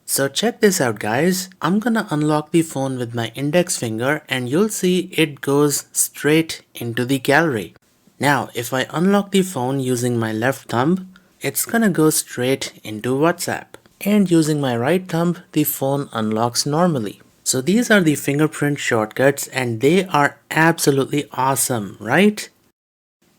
So check this out guys, I'm gonna unlock the phone with my index finger and you'll see it goes straight into the gallery. Now if I unlock the phone using my left thumb, it's gonna go straight into WhatsApp. And using my right thumb, the phone unlocks normally. So these are the fingerprint shortcuts and they are absolutely awesome, right?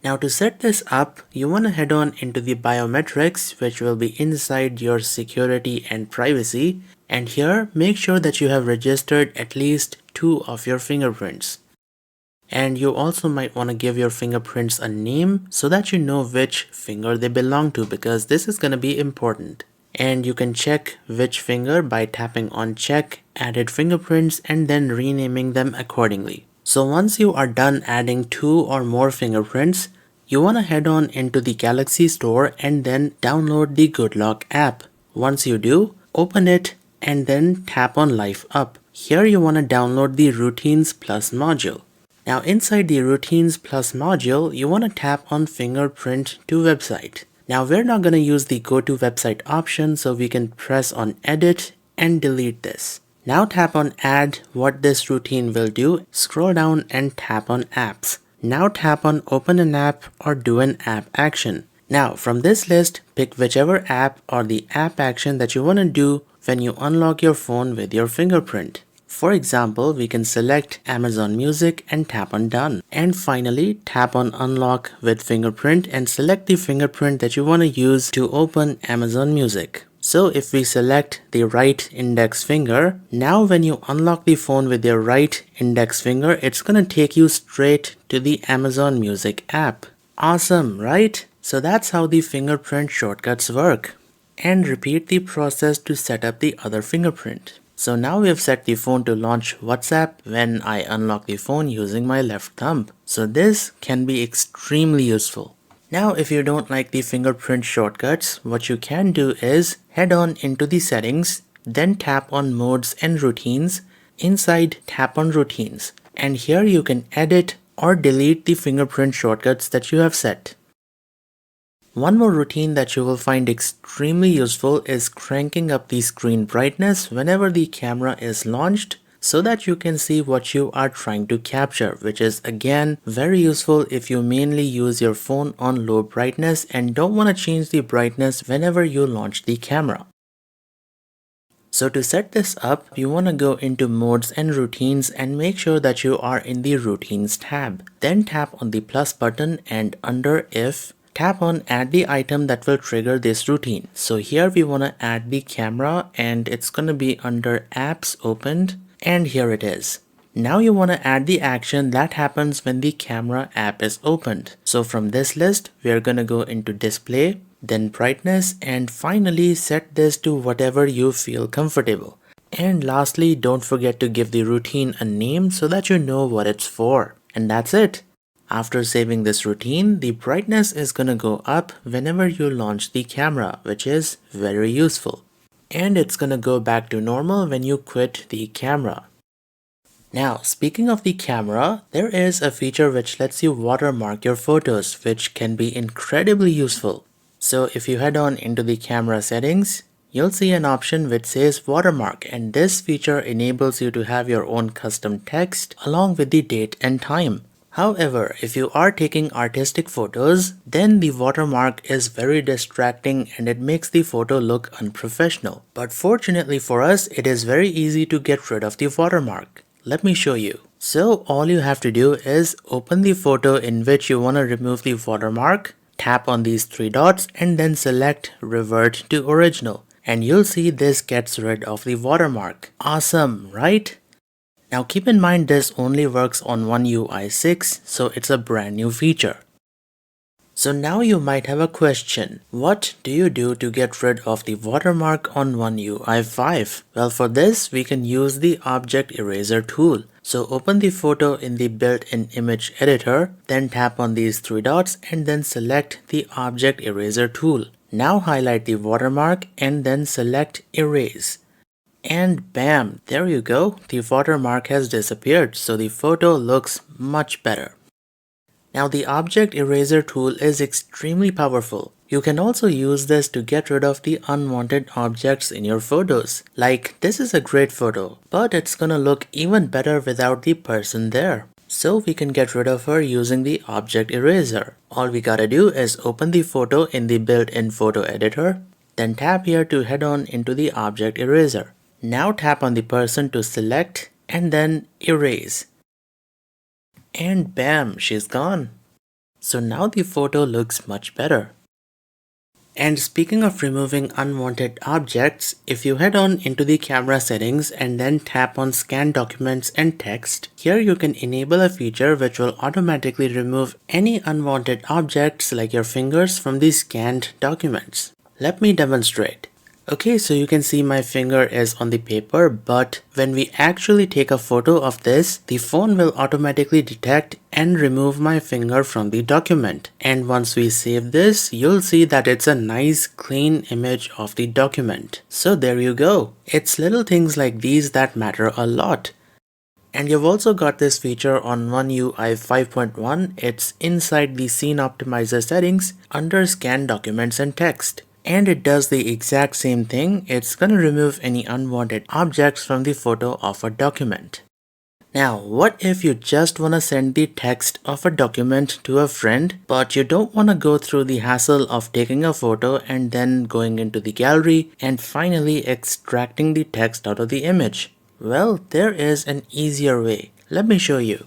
Now to set this up, you want to head on into the biometrics, which will be inside your security and privacy, and here make sure that you have registered at least 2 of your fingerprints. And you also might want to give your fingerprints a name so that you know which finger they belong to, because this is going to be important. And you can check which finger by tapping on check added fingerprints and then renaming them accordingly. So once you are done adding 2 or more fingerprints, you want to head on into the Galaxy Store and then download the GoodLock app. Once you do, open it and then tap on Life Up. Here you want to download the Routines Plus module. Now inside the Routines Plus module, you want to tap on Fingerprint to Website. Now we're not going to use the Go to Website option, so we can press on Edit and delete this. Now tap on Add. What this routine will do, scroll down and tap on Apps. Now tap on Open an app or do an app action. Now from this list, pick whichever app or the app action that you want to do when you unlock your phone with your fingerprint. For example, we can select Amazon Music and tap on Done. And finally, tap on Unlock with fingerprint and select the fingerprint that you want to use to open Amazon Music. So if we select the right index finger, now when you unlock the phone with your right index finger, it's gonna take you straight to the Amazon Music app. Awesome, right? So that's how the fingerprint shortcuts work. And repeat the process to set up the other fingerprint. So now we have set the phone to launch WhatsApp when I unlock the phone using my left thumb. So this can be extremely useful. Now if you don't like the fingerprint shortcuts, what you can do is head on into the settings, then tap on Modes and Routines. Inside, tap on Routines. And here you can edit or delete the fingerprint shortcuts that you have set. One more routine that you will find extremely useful is cranking up the screen brightness whenever the camera is launched, so that you can see what you are trying to capture, which is again very useful if you mainly use your phone on low brightness and don't want to change the brightness whenever you launch the camera. So to set this up, you want to go into Modes and Routines and make sure that you are in the Routines tab. Then tap on the plus button and under If, tap on Add the item that will trigger this routine. So here we want to add the camera and it's going to be under Apps Opened. And here it is. Now you want to add the action that happens when the camera app is opened. So from this list, we are going to go into Display, then Brightness, and finally set this to whatever you feel comfortable. And lastly, don't forget to give the routine a name so that you know what it's for. And that's it. After saving this routine, the brightness is going to go up whenever you launch the camera, which is very useful. And it's gonna go back to normal when you quit the camera. Now, speaking of the camera, there is a feature which lets you watermark your photos, which can be incredibly useful. So if you head on into the camera settings, you'll see an option which says watermark, and this feature enables you to have your own custom text along with the date and time. However, if you are taking artistic photos, then the watermark is very distracting and it makes the photo look unprofessional. But fortunately for us, it is very easy to get rid of the watermark. Let me show you. So all you have to do is open the photo in which you want to remove the watermark, tap on these 3 dots and then select Revert to Original. And you'll see this gets rid of the watermark. Awesome, right? Now keep in mind this only works on One UI 6, so it's a brand new feature. So now you might have a question. What do you do to get rid of the watermark on One UI 5? Well, for this we can use the Object Eraser tool. So open the photo in the built-in image editor, then tap on these 3 dots and then select the Object Eraser tool. Now highlight the watermark and then select Erase. And bam, there you go, the watermark has disappeared, so the photo looks much better. Now the Object Eraser tool is extremely powerful. You can also use this to get rid of the unwanted objects in your photos. Like, this is a great photo, but it's gonna look even better without the person there. So we can get rid of her using the object eraser. All we gotta do is open the photo in the built-in photo editor, then tap here to head on into the object eraser. Now tap on the person to select and then erase. And bam, she's gone. So now the photo looks much better. And speaking of removing unwanted objects, if you head on into the camera settings and then tap on scan documents and text, here you can enable a feature which will automatically remove any unwanted objects like your fingers from the scanned documents. Let me demonstrate. Okay, so you can see my finger is on the paper, but when we actually take a photo of this, the phone will automatically detect and remove my finger from the document. And once we save this, you'll see that it's a nice clean image of the document. So there you go. It's little things like these that matter a lot. And you've also got this feature on One UI 5.1. It's inside the Scene Optimizer settings under Scan Documents and Text. And it does the exact same thing. It's gonna remove any unwanted objects from the photo of a document. Now, what if you just wanna send the text of a document to a friend, but you don't wanna go through the hassle of taking a photo and then going into the gallery and finally extracting the text out of the image? Well, there is an easier way. Let me show you.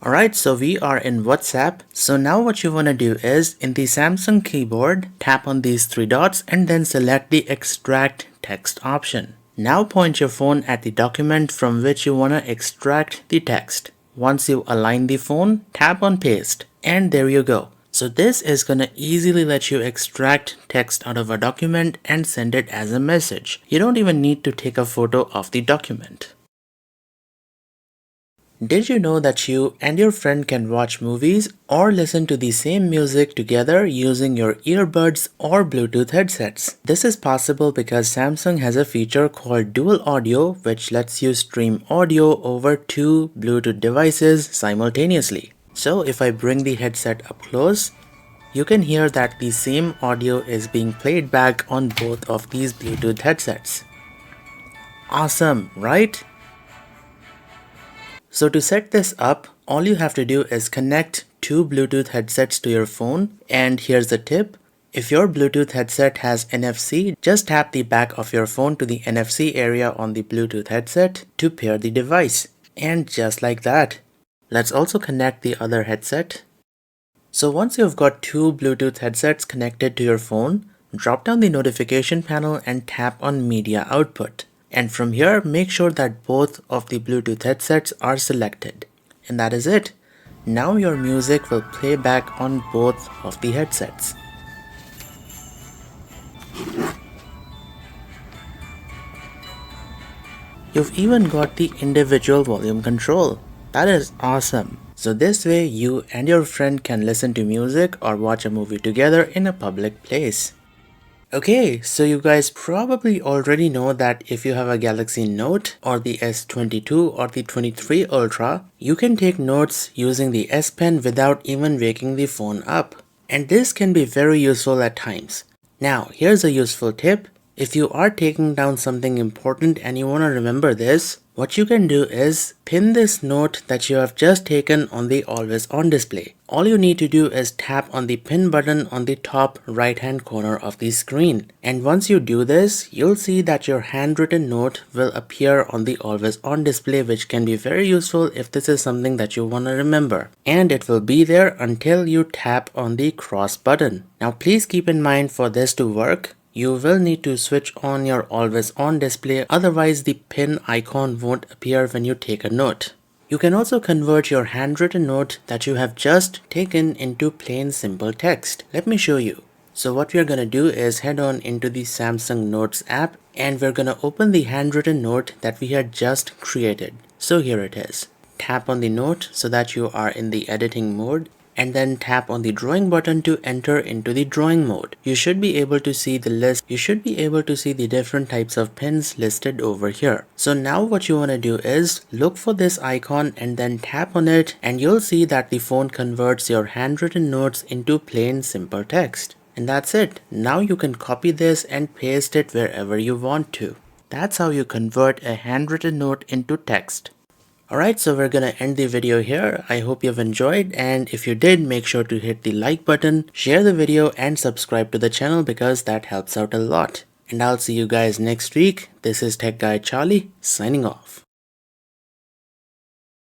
Alright, so we are in WhatsApp. So now what you want to do is, in the Samsung keyboard, tap on these three dots and then select the extract text option. Now point your phone at the document from which you want to extract the text. Once you align the phone, tap on paste and there you go. So this is going to easily let you extract text out of a document and send it as a message. You don't even need to take a photo of the document. Did you know that you and your friend can watch movies or listen to the same music together using your earbuds or Bluetooth headsets? This is possible because Samsung has a feature called Dual Audio, which lets you stream audio over two Bluetooth devices simultaneously. So if I bring the headset up close, you can hear that the same audio is being played back on both of these Bluetooth headsets. Awesome, right? So to set this up, all you have to do is connect two Bluetooth headsets to your phone, and here's the tip. If your Bluetooth headset has NFC, just tap the back of your phone to the NFC area on the Bluetooth headset to pair the device. And just like that. Let's also connect the other headset. So once you've got two Bluetooth headsets connected to your phone, drop down the notification panel and tap on Media Output. And from here, make sure that both of the Bluetooth headsets are selected. And that is it. Now your music will play back on both of the headsets. You've even got the individual volume control. That is awesome. So this way you and your friend can listen to music or watch a movie together in a public place. Okay, so you guys probably already know that if you have a Galaxy Note or the S22 or the 23 Ultra, you can take notes using the S Pen without even waking the phone up. And this can be very useful at times. Now, here's a useful tip. If you are taking down something important and you want to remember this, what you can do is pin this note that you have just taken on the always on display. All you need to do is tap on the pin button on the top right hand corner of the screen. And once you do this, you'll see that your handwritten note will appear on the always on display, which can be very useful if this is something that you want to remember. And it will be there until you tap on the cross button. Now please keep in mind, for this to work, you will need to switch on your always on display, otherwise the pin icon won't appear when you take a note. You can also convert your handwritten note that you have just taken into plain simple text. Let me show you. So what we are going to do is head on into the Samsung Notes app and we're going to open the handwritten note that we had just created. So here it is. Tap on the note so that you are in the editing mode, and then tap on the drawing button to enter into the drawing mode. You should be able to see the list. You should be able to see the different types of pins listed over here. So now what you want to do is look for this icon and then tap on it, and you'll see that the phone converts your handwritten notes into plain simple text. And that's it. Now you can copy this and paste it wherever you want to. That's how you convert a handwritten note into text. Alright, so we're gonna end the video here. I hope you've enjoyed, and if you did, make sure to hit the like button, share the video, and subscribe to the channel because that helps out a lot. And I'll see you guys next week. This is Tech Guy Charlie, signing off.